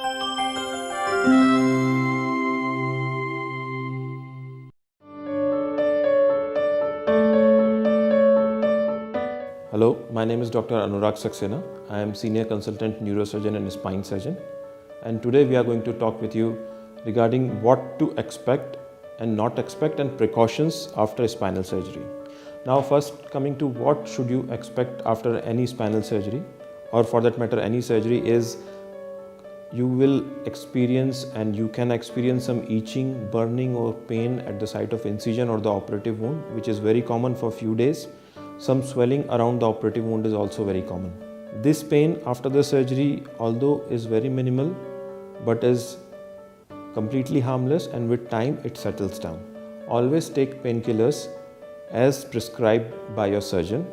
Hello, my name is Dr. Anurag Saxena. I am Senior Consultant Neurosurgeon and Spine Surgeon. And today we are going to talk with you regarding what to expect and not expect and precautions after spinal surgery. Now first coming to what should you expect after any spinal surgery, or for that matter any surgery, is you will experience and you can experience some itching, burning or pain at the site of incision or the operative wound, which is very common for few days. Some swelling around the operative wound is also very common. This pain after the surgery, although is very minimal, but is completely harmless, and with time it settles down. Always take painkillers as prescribed by your surgeon,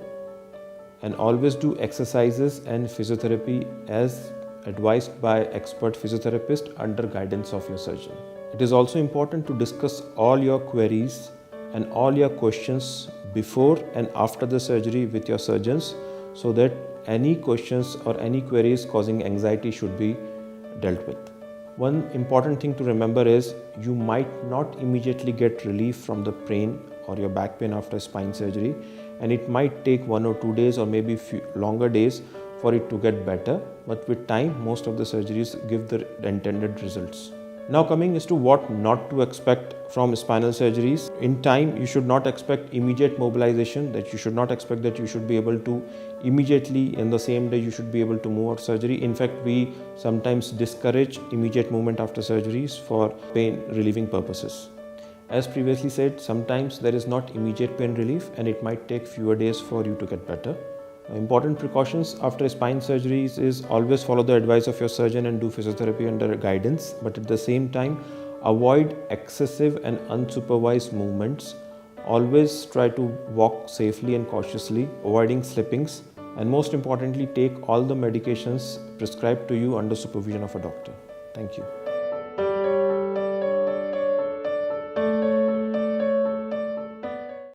and always do exercises and physiotherapy as advised by expert physiotherapist under guidance of your surgeon. It is also important to discuss all your queries and all your questions before and after the surgery with your surgeons, so that any questions or any queries causing anxiety should be dealt with. One important thing to remember is you might not immediately get relief from the pain or your back pain after spine surgery, and it might take 1 or 2 days or maybe few longer days for it to get better, but with time most of the surgeries give the intended results. Now coming as to what not to expect from spinal surgeries. In time you should not expect immediate mobilization, that you should not expect that you should be able to immediately in the same day you should be able to move out surgery. In fact, we sometimes discourage immediate movement after surgeries for pain relieving purposes. As previously said, sometimes there is not immediate pain relief and it might take fewer days for you to get better. Important precautions after spine surgeries is always follow the advice of your surgeon and do physiotherapy under guidance, but at the same time avoid excessive and unsupervised movements. Always try to walk safely and cautiously, avoiding slippings, and most importantly take all the medications prescribed to you under supervision of a doctor. Thank you.